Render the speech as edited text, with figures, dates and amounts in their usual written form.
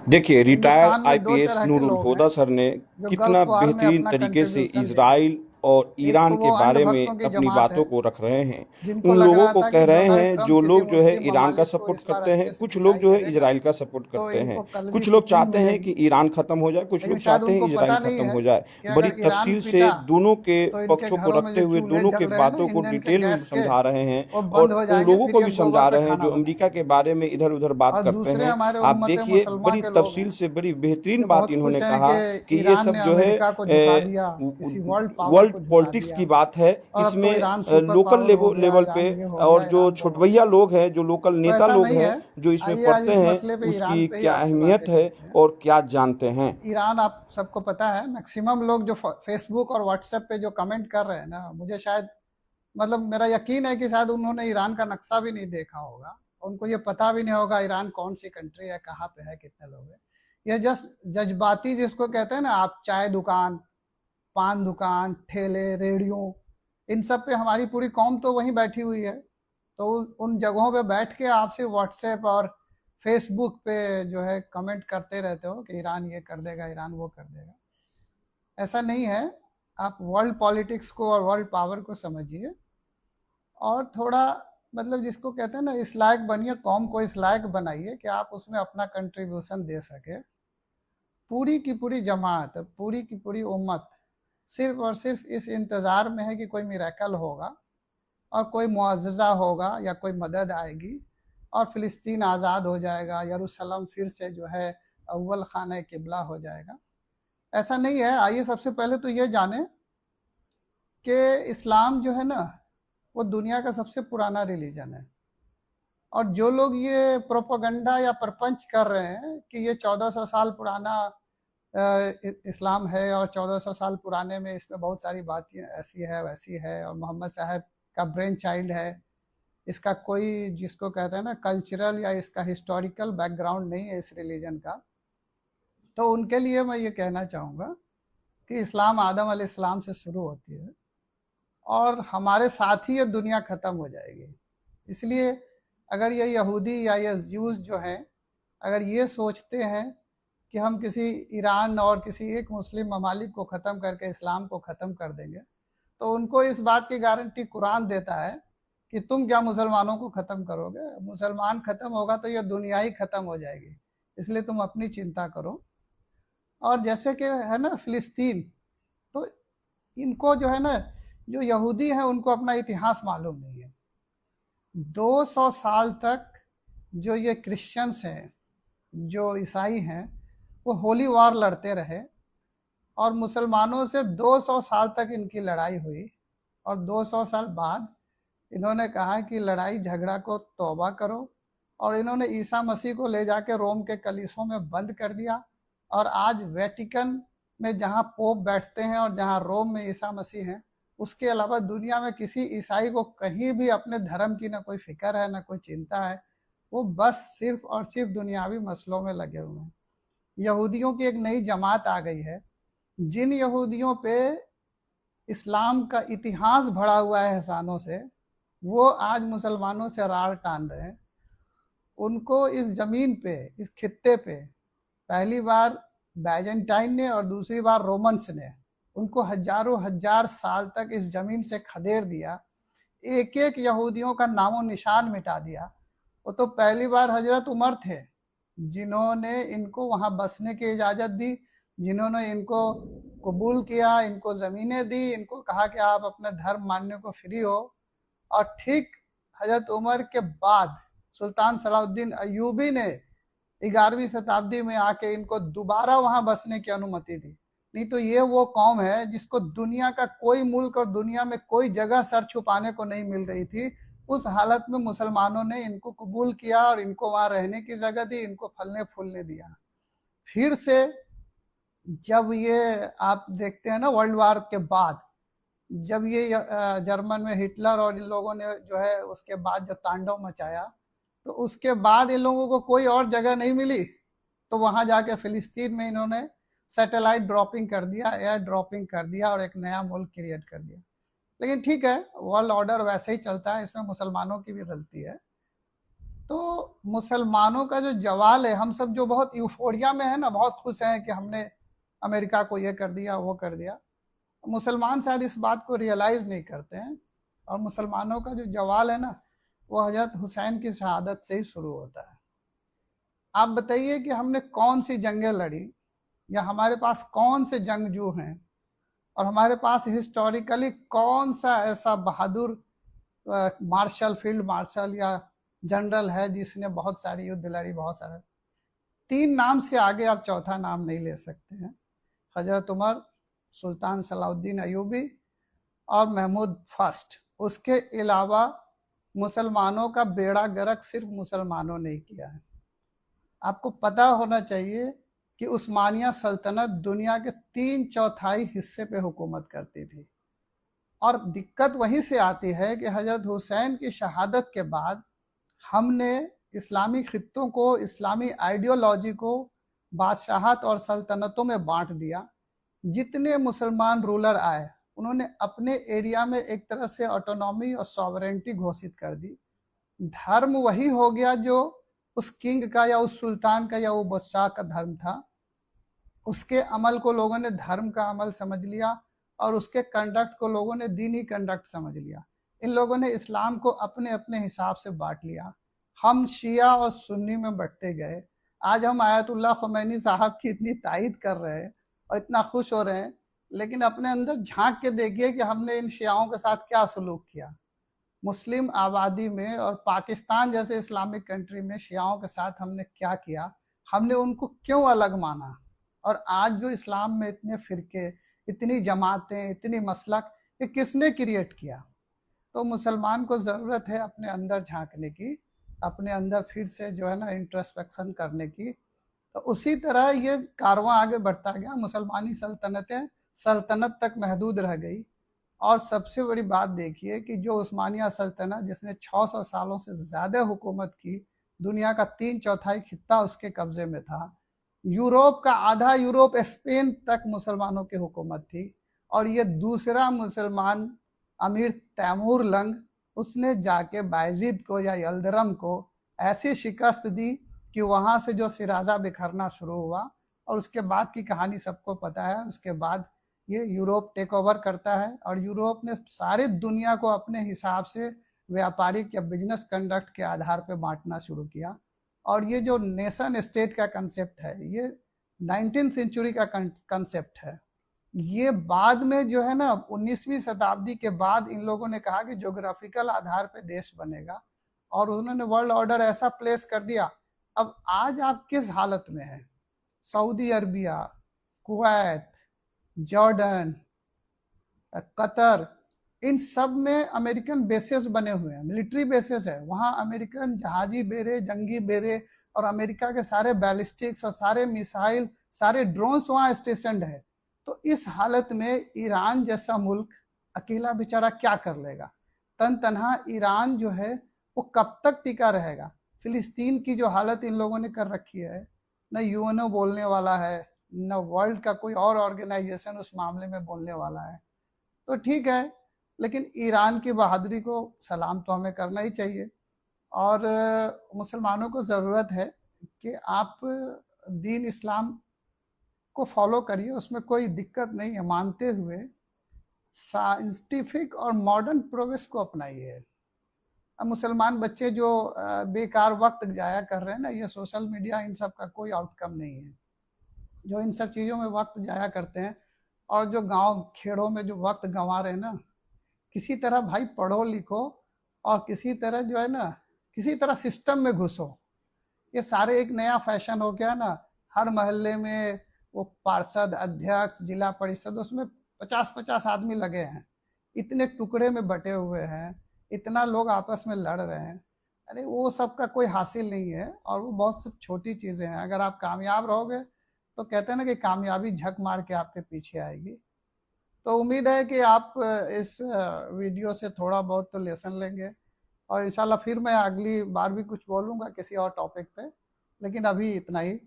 देखिए, रिटायर्ड हिंदुस्तान में दो आईपीएस तरह के नूरुल लोग हैं हुदा सर ने जो कितना गल्फ वार में बेहतरीन अपना तरीके से कंट्रीब्यूशन दे रहे इजराइल और हैं। एक ईरान तो के वो बारे अंधभक्तों में की अपनी जमात है बातों को रख रहे हैं। जिनको उन लग लोगों रहा को था कह कि रहे डोनाल्ड हैं ट्रंप जो किसी लोग जो है मुस्लिम ईरान का ममालिक को सपोर्ट इस बार करते हैं, अच्छे से कुछ लोग पिटाई जो है करेगा इजराइल का सपोर्ट तो करते हैं। इनको कलगी कुछ लोग सुप्रीम चाहते हैं कि मिलेगी। ईरान खत्म हो जाए, कुछ लेकिन लोग शायद चाहते हैं उनको इजराइल पता नहीं खत्म है हो जाए। कि बड़ी अगर ईरान तफसील से पिटा दोनों के तो इनके पक्षों को घरों में रखते जो हुए चूल्हे दोनों के जल रहे हैं ना बातों को ईंधन के डिटेल में गैस के, समझा रहे हैं वो बंद और हो उन जाएंगे, लोगों फिर को ये भी गोबर समझा पे रहे हैं खाना जो अमेरिका बनाएंगे। के बारे में इधर उधर बात और करते दूसरे हैं। हमारे आप उम्मत देखिए, मुसलमान बड़ी के लोग तफसील हैं से बड़ी बेहतरीन जो बात बहुत इन्होंने खुश हैं कहा कि कि ये ईरान सब ने जो है अमेरिका को झुका दिया, किसी वर्ल्ड पावर वर्ल्ड को झुका पॉलिटिक्स की दिया, बात है। और अब तो इसमें ईरान सुपर लोकल पावर हो गया, लेवल पे ईरान ये हो और गया, जो ईरान वो हो छोटभैया गया। लोग हैं, जो लोकल तो नेता ऐसा लोग नहीं हैं, है। जो इसमें आइए आज पढ़ते इस हैं, मसले पे ईरान उसकी पे ही क्या आपसे अहमियत बातें है करते हैं। और क्या जानते हैं। ईरान आप सबको पता है, मैक्सिमम लोग जो फेसबुक और व्हाट्सएप पे जो कमेंट कर रहे हैं ना, मुझे शायद मतलब मेरा यकीन है कि शायद उन्होंने ईरान का नक्शा भी नहीं देखा होगा। उनको ये पता भी नहीं होगा ईरान कौन सी कंट्री है, कहाँ पे है, कितने लोग हैं। ये जस्ट जज्बाती जिसको कहते हैं ना, आप चाय दुकान, पान दुकान, ठेले, रेडियो, इन सब पे हमारी पूरी कौम तो वहीं बैठी हुई है। तो उन जगहों पे बैठ के आप सिर्फ व्हाट्सएप और फेसबुक पे जो है कमेंट करते रहते हो कि ईरान ये कर देगा, ईरान वो कर देगा। ऐसा नहीं है। आप वर्ल्ड पॉलिटिक्स को और वर्ल्ड पावर को समझिए और थोड़ा मतलब जिसको कहते हैं ना, इस लायक बनिए, कौम को इस लायक बनाइए कि आप उसमें अपना कंट्रीब्यूशन दे सके। पूरी की पूरी जमात, पूरी की पूरी उम्मत सिर्फ और सिर्फ इस इंतज़ार में है कि कोई मिरेकल होगा और कोई मुआज़ज़ा होगा या कोई मदद आएगी और फ़िलिस्तीन आज़ाद हो जाएगा, यरूशलेम फिर से जो है अव्वल खाना किबला हो जाएगा। ऐसा नहीं है। आइए सबसे पहले तो ये जानें कि इस्लाम जो है ना, वो दुनिया का सबसे पुराना रिलीजन है। और जो लोग ये प्रोपेगेंडा या प्रपंच कर रहे हैं कि ये 1400 साल पुराना इस्लाम है और 1400 साल पुराने में इसमें बहुत सारी बातें ऐसी है वैसी है और मोहम्मद साहब का ब्रेन चाइल्ड है, इसका कोई जिसको कहते हैं ना कल्चरल या इसका हिस्टोरिकल बैकग्राउंड नहीं है इस रिलीजन का, तो उनके लिए मैं ये कहना चाहूँगा कि इस्लाम आदम अलैहिस्सलाम से शुरू होती है और हमारे साथ ही ये दुनिया ख़त्म हो जाएगी। इसलिए अगर ये यहूदी या ये ज्यूज़ जो हैं, अगर ये सोचते हैं कि हम किसी ईरान और किसी एक मुस्लिम ममालिक को ख़त्म करके इस्लाम को ख़त्म कर देंगे, तो उनको इस बात की गारंटी कुरान देता है कि तुम क्या मुसलमानों को ख़त्म करोगे। मुसलमान ख़त्म होगा तो ये दुनिया ही ख़त्म हो जाएगी, इसलिए तुम अपनी चिंता करो। और जैसे कि है ना फ़िलिस्तीन, तो इनको जो है ना, जो यहूदी हैं उनको अपना इतिहास मालूम नहीं है। 200 साल तक जो ये क्रिश्चियंस हैं, जो ईसाई हैं, वो होली वार लड़ते रहे और मुसलमानों से 200 साल तक इनकी लड़ाई हुई। और 200 साल बाद इन्होंने कहा कि लड़ाई झगड़ा को तौबा करो, और इन्होंने ईसा मसीह को ले जाके रोम के कलीसियों में बंद कर दिया। और आज वेटिकन में जहाँ पोप बैठते हैं और जहाँ रोम में ईसा मसीह हैं, उसके अलावा दुनिया में किसी ईसाई को कहीं भी अपने धर्म की ना कोई फिक्र है, ना कोई चिंता है। वो बस सिर्फ और सिर्फ दुनियावी मसलों में लगे हुए हैं। यहूदियों की एक नई जमात आ गई है। जिन यहूदियों पे इस्लाम का इतिहास भरा हुआ है एहसानों से, वो आज मुसलमानों से रार टान रहे हैं। उनको इस ज़मीन पे, इस खित्ते पे पहली बार बैजेंटाइन ने और दूसरी बार रोमन्स ने उनको हजारों हजार साल तक इस ज़मीन से खदेड़ दिया, एक एक यहूदियों का नामो निशान मिटा दिया। वो तो पहली बार हजरत उमर थे जिन्होंने इनको वहाँ बसने की इजाज़त दी, जिन्होंने इनको कबूल किया, इनको ज़मीनें दी, इनको कहा कि आप अपने धर्म मानने को फ्री हो। और ठीक हजरत उमर के बाद सुल्तान सलाउद्दीन अयूबी ने 11वीं शताब्दी में आके इनको दोबारा वहां बसने की अनुमति दी। नहीं तो ये वो कौम है जिसको दुनिया का कोई मुल्क और दुनिया में कोई जगह सर छुपाने को नहीं मिल रही थी। उस हालत में मुसलमानों ने इनको कबूल किया और इनको वहां रहने की जगह दी, इनको फलने फूलने दिया। फिर से जब ये आप देखते हैं ना वर्ल्ड वार के बाद, जब ये जर्मन में हिटलर और इन लोगों ने जो है उसके बाद जो तांडव मचाया, तो उसके बाद इन लोगों को कोई और जगह नहीं मिली, तो वहां जाके फिलिस्तीन में इन्होंने सैटेलाइट ड्रॉपिंग कर दिया, एयर ड्रॉपिंग कर दिया और एक नया मुल्क क्रिएट कर दिया। लेकिन ठीक है, वर्ल्ड ऑर्डर वैसे ही चलता है, इसमें मुसलमानों की भी गलती है। तो मुसलमानों का जो जवाल है, हम सब जो बहुत यूफोरिया में है ना, बहुत खुश हैं कि हमने अमेरिका को ये कर दिया वो कर दिया, मुसलमान शायद इस बात को रियलाइज नहीं करते हैं। और मुसलमानों का जो जवाल है ना, वो हजरत हुसैन की शहादत से ही शुरू होता है। आप बताइए कि हमने कौन सी जंगें लड़ी, या हमारे पास कौन से जंगजू हैं, और हमारे पास हिस्टोरिकली कौन सा ऐसा बहादुर मार्शल, फील्ड मार्शल या जनरल है जिसने बहुत सारी युद्ध लड़ी, बहुत सारे। 3 नाम से आगे आप चौथा नाम नहीं ले सकते हैं। हजरत उमर, सुल्तान सलाउद्दीन अयूबी और महमूद फर्स्ट। उसके अलावा मुसलमानों का बेड़ा गर्क सिर्फ मुसलमानों ने किया है। आपको पता होना चाहिए कि उस्मानिया सल्तनत दुनिया के 3/4 हिस्से पे हुकूमत करती थी। और दिक्कत वहीं से आती है कि हजरत हुसैन की शहादत के बाद हमने इस्लामी खित्तों को, इस्लामी आइडियोलॉजी को बादशाहत और सल्तनतों में बांट दिया। जितने मुसलमान रूलर आए, उन्होंने अपने एरिया में एक तरह से ऑटोनॉमी और सॉवरेंटी घोषित कर दी। धर्म वही हो गया जो उस किंग का या उस सुल्तान का या वो बादशाह का धर्म था। उसके अमल को लोगों ने धर्म का अमल समझ लिया, और उसके कंडक्ट को लोगों ने दीनी कंडक्ट समझ लिया। इन लोगों ने इस्लाम को अपने अपने हिसाब से बांट लिया। हम शिया और सुन्नी में बंटते गए। आज हम आयतुल्लाह ख़ुमैनी साहब की इतनी तारीफ कर रहे हैं और इतना खुश हो रहे हैं, लेकिन अपने अंदर झांक के देखिए कि हमने इन शियाओं के साथ क्या सलूक किया। मुस्लिम आबादी में और पाकिस्तान जैसे इस्लामिक कंट्री में शियाओं के साथ हमने क्या किया, हमने उनको क्यों अलग माना। और आज जो इस्लाम में इतने फिरके, इतनी जमातें, इतनी मसलक, ये किसने क्रिएट किया। तो मुसलमान को ज़रूरत है अपने अंदर झांकने की, अपने अंदर फिर से जो है ना इंट्रोस्पेक्शन करने की। तो उसी तरह ये कारवां आगे बढ़ता गया। मुसलमानी सल्तनतें सल्तनत तक महदूद रह गई। और सबसे बड़ी बात देखिए कि जो उस्मानिया सल्तनत, जिसने 600 सालों से ज़्यादा हुकूमत की, दुनिया का 3/4 खित्ता उसके कब्जे में था। यूरोप का आधा यूरोप, स्पेन तक मुसलमानों की हुकूमत थी। और ये दूसरा मुसलमान अमीर तैमूर लंग, उसने जाके बायजीद को या यल्दरम को ऐसी शिकस्त दी कि वहाँ से जो सिराजा बिखरना शुरू हुआ। और उसके बाद की कहानी सबको पता है। उसके बाद ये यूरोप टेक ओवर करता है, और यूरोप ने सारी दुनिया को अपने हिसाब से व्यापारिक या बिजनेस कंडक्ट के आधार पर बांटना शुरू किया। और ये जो नेशन स्टेट का कंसेप्ट है, ये 19वीं सेंचुरी का कंसेप्ट है। ये बाद में जो है ना 19वीं शताब्दी के बाद इन लोगों ने कहा कि ज्योग्राफिकल आधार पे देश बनेगा, और उन्होंने वर्ल्ड ऑर्डर ऐसा प्लेस कर दिया। अब आज आप किस हालत में हैं? Saudi Arabia, Kuwait, Jordan, Qatar, इन सब में अमेरिकन बेसेस बने हुए हैं, मिलिट्री बेसेस है। वहाँ अमेरिकन जहाजी बेरे, जंगी बेरे और अमेरिका के सारे बैलिस्टिक्स और सारे मिसाइल, सारे ड्रोन्स वहाँ स्टेशनड है। तो इस हालत में ईरान जैसा मुल्क अकेला बेचारा क्या कर लेगा? तन तनहा ईरान जो है वो कब तक टिका रहेगा? फिलिस्तीन की जो हालत इन लोगों ने कर रखी है, न यूएनओ बोलने वाला है, न वर्ल्ड का कोई और ऑर्गेनाइजेशन उस मामले में बोलने वाला है। तो ठीक है, लेकिन ईरान की बहादुरी को सलाम तो हमें करना ही चाहिए। और मुसलमानों को ज़रूरत है कि आप दीन इस्लाम को फॉलो करिए, उसमें कोई दिक्कत नहीं है, मानते हुए साइंटिफिक और मॉडर्न प्रोग्रेस को अपनाइए। अब मुसलमान बच्चे जो बेकार वक्त जाया कर रहे हैं ना, ये सोशल मीडिया, इन सब का कोई आउटकम नहीं है। जो इन सब चीज़ों में वक्त जाया करते हैं, और जो गांव खेड़ों में जो वक्त गंवा रहे हैं ना, किसी तरह भाई पढ़ो लिखो, और किसी तरह जो है ना, किसी तरह सिस्टम में घुसो। ये सारे एक नया फैशन हो गया ना, हर मोहल्ले में वो पार्षद, अध्यक्ष, जिला परिषद, उसमें 50-50 आदमी लगे हैं, इतने टुकड़े में बटे हुए हैं, इतना लोग आपस में लड़ रहे हैं। अरे वो सब का कोई हासिल नहीं है, और वो बहुत सब छोटी चीज़ें हैं। अगर आप कामयाब रहोगे तो कहते हैं ना कि कामयाबी झक मार के आपके पीछे आएगी। तो उम्मीद है कि आप इस वीडियो से थोड़ा बहुत तो लेसन लेंगे, और इंशाल्लाह फिर मैं अगली बार भी कुछ बोलूँगा किसी और टॉपिक पे, लेकिन अभी इतना ही।